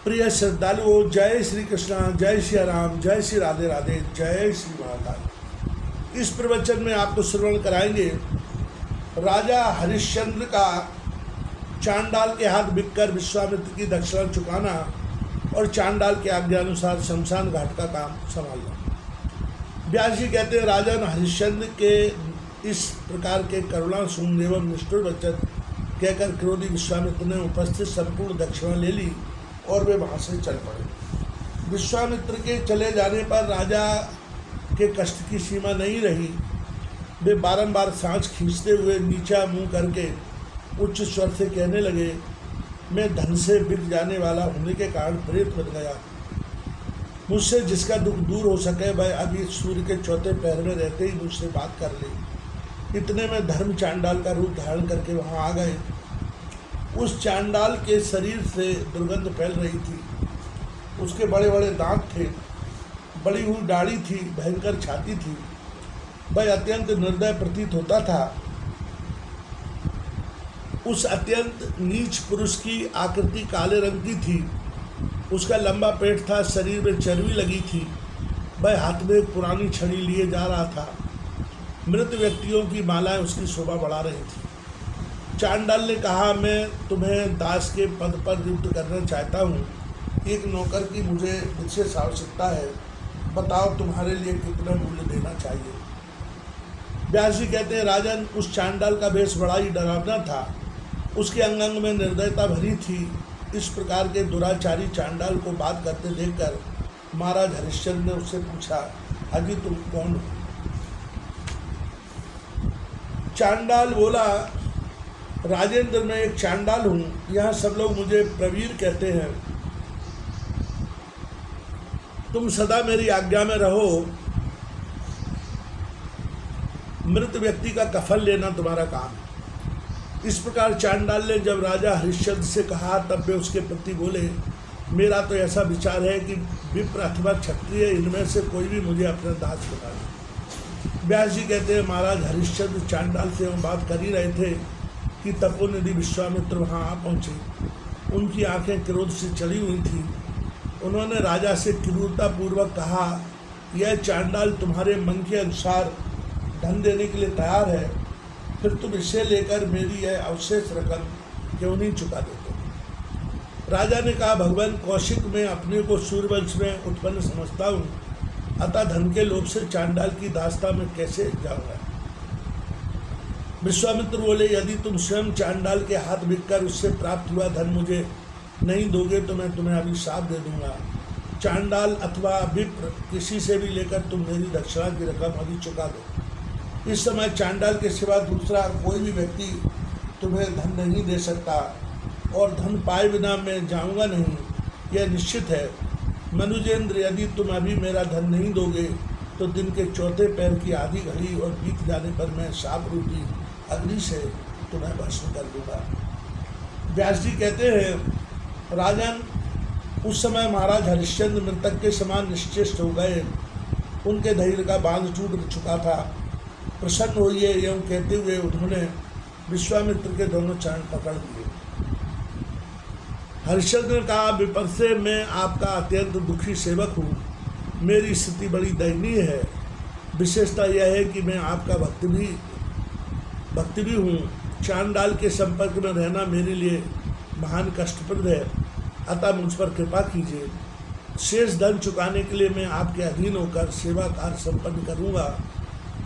प्रिय श्रद्धालुओं, जय श्री कृष्णा, जय श्री राम, जय श्री राधे राधे, जय श्री महाकाल। इस प्रवचन में आपको श्रवण कराएंगे राजा हरिश्चंद्र का चांडाल के हाथ बिककर विश्वामित्र की दक्षिणा चुकाना और चांडाल के आज्ञानुसार शमशान घाट का काम संभालना। व्यास जी कहते हैं, राजन हरिश्चंद्र के इस प्रकार के करुणा शून्य एवं निष्ठुर वचन कहकर क्रोधी विश्वामित्र ने उपस्थित संपूर्ण दक्षिणा ले ली और वे वहाँ से चल पड़े। विश्वामित्र के चले जाने पर राजा के कष्ट की सीमा नहीं रही। वे बारंबार सांस खींचते हुए नीचा मुंह करके उच्च स्वर से कहने लगे, मैं धन से बिक जाने वाला होने के कारण प्रेत बन गया। मुझसे जिसका दुख दूर हो सके वह अभी सूर्य के चौथे पहर में रहते ही मुझसे बात कर ले। इतने में धर्म चांडाल का रूप धारण करके वहाँ आ गए। उस चांडाल के शरीर से दुर्गंध फैल रही थी। उसके बड़े बड़े दांत थे, बड़ी हुई दाढ़ी थी, भयंकर छाती थी। वह अत्यंत निर्दय प्रतीत होता था। उस अत्यंत नीच पुरुष की आकृति काले रंग की थी। उसका लंबा पेट था, शरीर में चर्बी लगी थी। वह हाथ में एक पुरानी छड़ी लिए जा रहा था। मृत व्यक्तियों की मालाएं उसकी शोभा बढ़ा रही थी। चांडाल ने कहा, मैं तुम्हें दास के पद पर नियुक्त करना चाहता हूँ। एक नौकर की मुझे विशेष आवश्यकता है। बताओ तुम्हारे लिए कितना मूल्य देना चाहिए। व्यास जी कहते हैं, राजन, उस चांडाल का वेश बड़ा ही डरावना था। उसके अंग अंग में निर्दयता भरी थी। इस प्रकार के दुराचारी चांडाल को बात करते देखकर महाराज हरिश्चंद्र ने उससे पूछा, अजी तुम कौन हो? चांडाल बोला, राजेंद्र, मैं एक चांडाल हूँ। यहाँ सब लोग मुझे प्रवीर कहते हैं। तुम सदा मेरी आज्ञा में रहो। मृत व्यक्ति का कफन लेना तुम्हारा काम। इस प्रकार चांडाल ने जब राजा हरिश्चंद्र से कहा तब वे उसके प्रति बोले, मेरा तो ऐसा विचार है कि विप्र अथवा क्षत्रिय इनमें से कोई भी मुझे अपना दास बना दे। व्यास जी कहते हैं, महाराज हरिश्चंद्र चांडाल से हम बात कर ही रहे थे कि तपोनिधि विश्वामित्र वहाँ आ पहुँचे। उनकी आंखें क्रोध से चली हुई थी। उन्होंने राजा से क्रूरतापूर्वक कहा, यह चांडाल तुम्हारे मन के अनुसार धन देने के लिए तैयार है, फिर तुम इसे लेकर मेरी यह अवशेष रकम क्यों नहीं चुका देते? राजा ने कहा, भगवान, कौशिक में अपने को सूर्यवंश में उत्पन्न समझता हूँ, अतः धन के लोभ से चांडाल की दास्ता में कैसे जाऊँगा? विश्वामित्र बोले, यदि तुम स्वयं चांडाल के हाथ बिककर उससे प्राप्त हुआ धन मुझे नहीं दोगे तो मैं तुम्हें अभिशाप दे दूंगा। चांडाल अथवा विप्र किसी से भी लेकर तुम मेरी दक्षिणा की रकम अभी चुका दो। इस समय चांडाल के सिवा दूसरा कोई भी व्यक्ति तुम्हें धन नहीं दे सकता और धन पाए बिना मैं जाऊंगा नहीं, यह निश्चित है। मनुजेंद्र, यदि तुम अभी मेरा धन नहीं दोगे तो दिन के चौथे पैर की आधी घड़ी और बीत जाने पर मैं शाप रूपी अग्नि से तुम्हें भस्म कर दूंगा। व्यास जी कहते हैं, राजन, उस समय महाराज हरिश्चंद्र मृतक के समान निश्चेष्ट हो गए। उनके धैर्य का बांध टूट चुका था। प्रसन्न होइए एवं कहते हुए उन्होंने विश्वामित्र के दोनों चरण पकड़ लिए। हरिश्चंद्र ने कहा, विपर से मैं आपका अत्यंत दुखी सेवक हूँ। मेरी स्थिति बड़ी दयनीय है। विशेषता यह है कि मैं आपका भक्त भी हूँ। चांडाल के संपर्क में रहना मेरे लिए महान कष्टप्रद है, अतः मुझ पर कृपा कीजिए। शेष धन चुकाने के लिए मैं आपके अधीन होकर सेवा कार्य संपन्न करूँगा।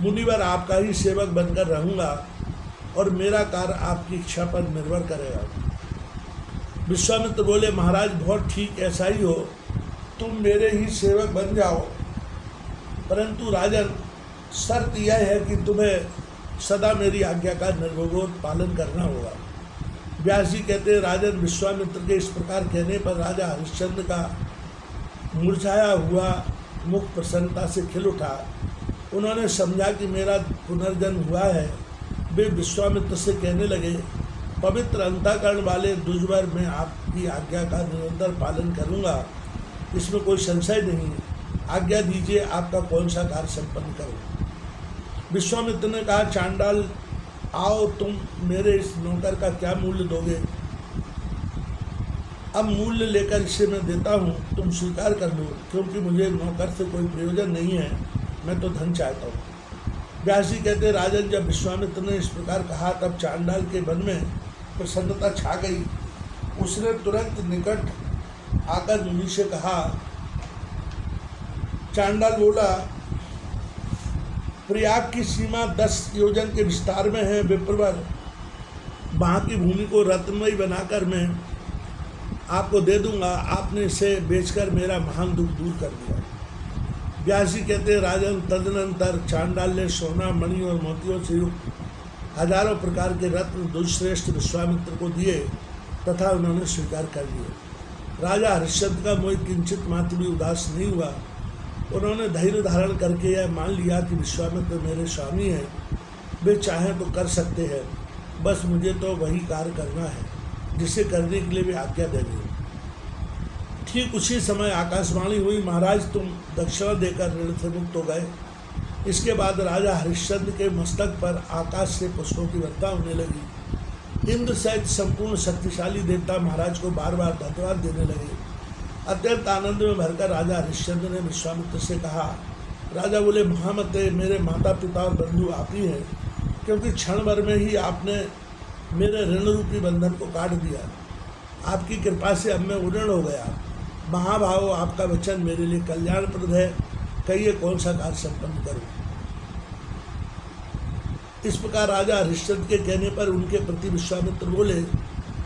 मुनिवर आपका ही सेवक बनकर रहूँगा और मेरा कार्य आपकी इच्छा पर निर्भर करेगा। विश्वामित्र बोले, महाराज, बहुत ठीक, ऐसा ही हो। तुम मेरे ही सेवक बन जाओ, परंतु राजन, शर्त यह है कि तुम्हें सदा मेरी आज्ञा का निर्विरोध पालन करना होगा। व्यास जी कहते हैं, राजन, विश्वामित्र के इस प्रकार कहने पर राजा हरिश्चंद्र का मुरझाया हुआ मुख प्रसन्नता से खिल उठा। उन्होंने समझा कि मेरा पुनर्जन्म हुआ है। वे विश्वामित्र से कहने लगे, पवित्र अंतःकरण वाले दुर्जर, मैं आपकी आज्ञा का निरंतर पालन करूँगा, इसमें कोई संशय नहीं। आज्ञा दीजिए, आपका कौन सा कार्य संपन्न करूँ? विश्वामित्र ने कहा, चांडाल, आओ, तुम मेरे इस नौकर का क्या मूल्य दोगे? अब मूल्य लेकर इसे मैं देता हूँ, तुम स्वीकार कर लो, क्योंकि मुझे नौकर से कोई प्रयोजन नहीं है, मैं तो धन चाहता हूँ। व्यास जी कहते, राजन, जब विश्वामित्र ने इस प्रकार कहा तब चांडाल के मन में प्रसन्नता छा गई। उसने तुरंत निकट आकर मुनि से कहा। चांडाल बोला, प्रयाग की सीमा 10 योजन के विस्तार में है विप्रवर, वहाँ की भूमि को रत्नमयी बनाकर मैं आपको दे दूंगा। आपने इसे बेचकर मेरा महान दुख दूर कर दिया। व्यास जी कहते हैं, राजन, तदनंतर चांडाल ने सोना, मणि और मोतियों से युक्त हजारों प्रकार के रत्न दुष्श्रेष्ठ विश्वामित्र को दिए तथा उन्होंने स्वीकार कर लिए। राजा हरिश्चंद्र का मोह किंचित मात्र भी उदास नहीं हुआ। उन्होंने धैर्य धारण करके यह मान लिया कि विश्वामित्र मेरे स्वामी हैं, वे चाहें तो कर सकते हैं, बस मुझे तो वही कार्य करना है जिसे करने के लिए वे आज्ञा देंगे। ठीक उसी समय आकाशवाणी हुई, महाराज तुम दक्षिणा देकर ऋण से मुक्त हो गए। इसके बाद राजा हरिश्चंद्र के मस्तक पर आकाश से पुष्पों की वर्षा होने लगी। इंद्र सहित संपूर्ण शक्तिशाली देवता महाराज को बार बार धन्यवाद देने लगे। अत्यंत आनंद में भरकर राजा हरिश्चंद्र ने विश्वामित्र से कहा। राजा बोले, महामते, मेरे माता पिता और बंधु आप ही हैं, क्योंकि क्षण भर में ही आपने मेरे ऋण रूपी बंधन को काट दिया। आपकी कृपा से अब मैं उऋण हो गया। महाभाव, आपका वचन मेरे लिए कल्याणप्रद है, कहिए कौन सा कार्य संपन्न करूं। इस प्रकार राजा हरिश्चंद्र के कहने पर उनके प्रति विश्वामित्र बोले।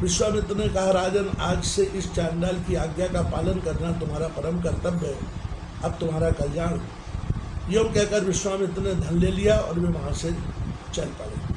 विश्वामित्र ने कहा, राजन, आज से इस चांडाल की आज्ञा का पालन करना तुम्हारा परम कर्तव्य है, अब तुम्हारा कल्याण। यूँ कहकर विश्वामित्र ने धन ले लिया और वे वहाँ से चल पड़े।